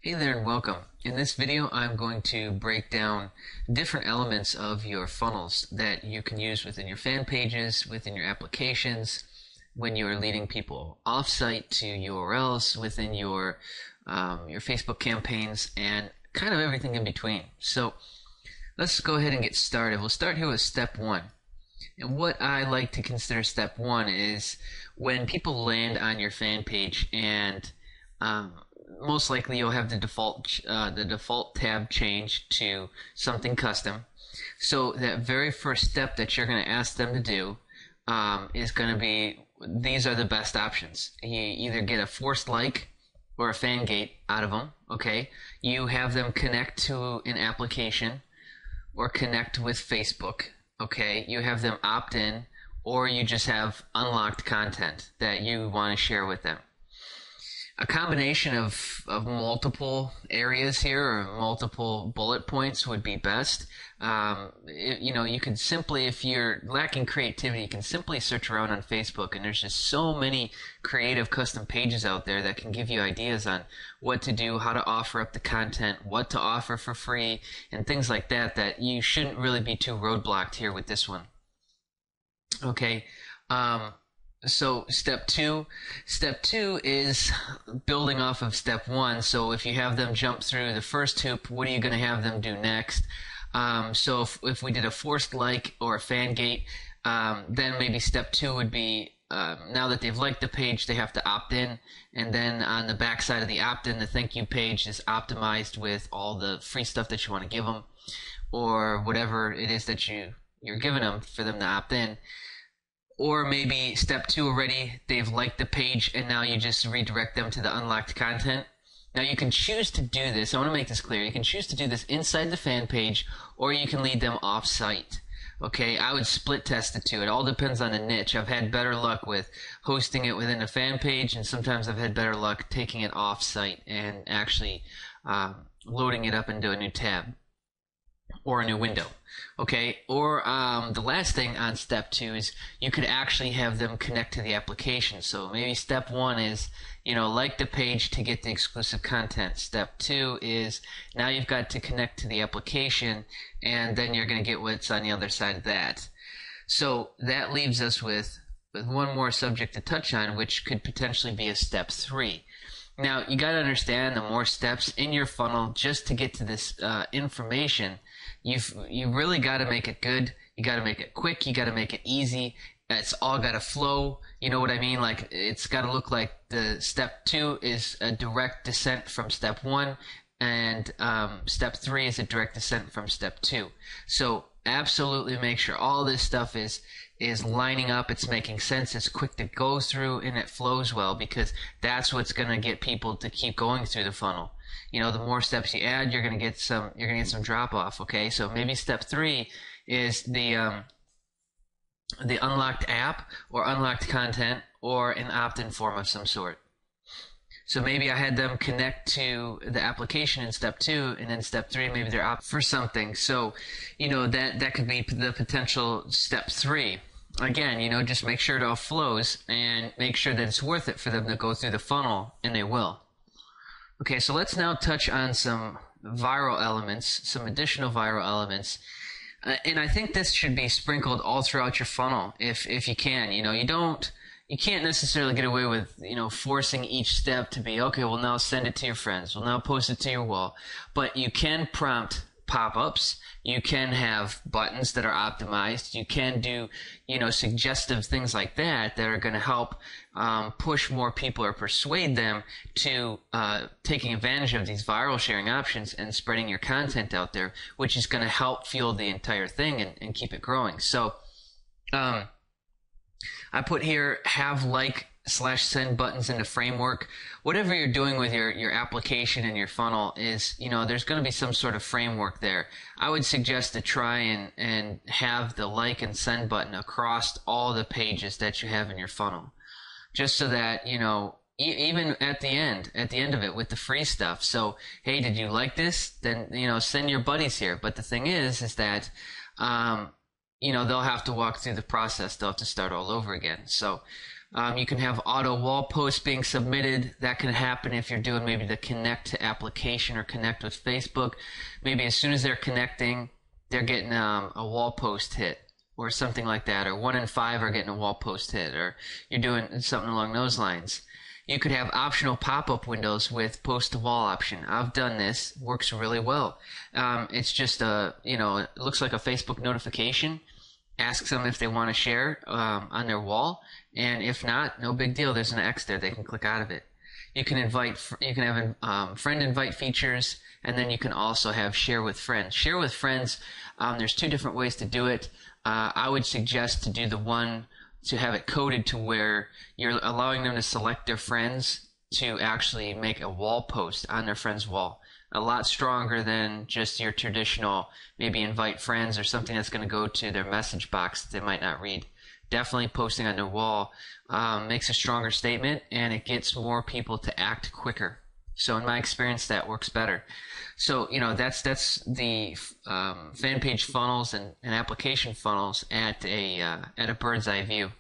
Hey there and welcome. In this video I'm going to break down different elements of your funnels that you can use within your fan pages, within your applications, when you're leading people off-site to URLs, within your Facebook campaigns, and kind of everything in between. So let's go ahead and get started. We'll start here with step one. And what I like to consider step one is when people land on your fan page and most likely you'll have the default tab changed to something custom. So that very first step that you're going to ask them to do is going to be, these are the best options. You either get a forced like or a fan gate out of them, okay? You have them connect to an application or connect with Facebook, okay? You have them opt in, or you just have unlocked content that you want to share with them. A combination of multiple areas here or multiple bullet points would be best. You can simply, if you're lacking creativity, you can simply search around on Facebook, and there's just so many creative custom pages out there that can give you ideas on what to do, how to offer up the content, what to offer for free, and things like that, that you shouldn't really be too roadblocked here with this one. Okay. So step two is building off of step one. So if you have them jump through the first hoop, what are you going to have them do next? So if we did a forced like or a fan gate, then maybe step two would be, now that they've liked the page, they have to opt in. And then on the back side of the opt-in, the thank you page is optimized with all the free stuff that you want to give them, or whatever it is that you're giving them for them to opt in. Or maybe step two already, they've liked the page and now you just redirect them to the unlocked content. Now you can choose to do this, I want to make this clear, you can choose to do this inside the fan page, or you can lead them off-site. Okay, I would split test the two. It all depends on the niche. I've had better luck with hosting it within a fan page, and sometimes I've had better luck taking it off-site and actually loading it up into a new tab or a new window. Okay, or the last thing on step two is you could actually have them connect to the application. So maybe step one is, like the page to get the exclusive content. Step two is now you've got to connect to the application, and then you're going to get what's on the other side of that. So that leaves us with one more subject to touch on, which could potentially be a step three. Now, you got to understand, the more steps in your funnel just to get to this information, you really got to make it good. You got to make it quick. You got to make it easy. It's all got to flow. You know what I mean? Like, it's got to look like the step two is a direct descent from step one, and step three is a direct descent from step two. So absolutely make sure all this stuff is lining up, it's making sense, it's quick to go through, and it flows well, because that's what's going to get people to keep going through the funnel. The more steps you add, you're going to get some drop off. Okay, so maybe step three is the unlocked app or unlocked content or an opt-in form of some sort. So maybe I had them connect to the application in step two, and then step three, maybe they're opt for something. So, that could be the potential step three. Again, just make sure it all flows and make sure that it's worth it for them to go through the funnel, and they will. Okay, so let's now touch on some viral elements, some additional viral elements. And I think this should be sprinkled all throughout your funnel if you can. You can't necessarily get away with, forcing each step to be, okay, well, now send it to your friends. Well, now post it to your wall. But you can prompt pop-ups. You can have buttons that are optimized. You can do, suggestive things like that are going to help push more people or persuade them to taking advantage of these viral sharing options and spreading your content out there, which is going to help fuel the entire thing and keep it growing. So, I put here, have like/send buttons in the framework. Whatever you're doing with your application and your funnel is, there's going to be some sort of framework there. I would suggest to try and have the like and send button across all the pages that you have in your funnel. Just so that, even at the end of it with the free stuff. So, hey, did you like this? Then, send your buddies here. But the thing is that, they'll have to walk through the process. They'll have to start all over again. So You can have auto wall posts being submitted. That can happen if you're doing maybe the connect to application or connect with Facebook. Maybe as soon as they're connecting, they're getting a wall post hit or something like that, or 1 in 5 are getting a wall post hit, or you're doing something along those lines. You could have optional pop-up windows with post to wall option. I've done this, works really well. It's just it looks like a Facebook notification. Asks them if they want to share on their wall, and if not, no big deal. There's an X there; they can click out of it. You can have friend invite features, and then you can also have share with friends. Share with friends. There's 2 different ways to do it. I would suggest to do the one to have it coded to where you're allowing them to select their friends to actually make a wall post on their friend's wall. A lot stronger than just your traditional maybe invite friends or something that's going to go to their message box that they might not read. Definitely posting on their wall makes a stronger statement, and it gets more people to act quicker. So in my experience, that works better. So, that's the fan page funnels and application funnels at a bird's eye view.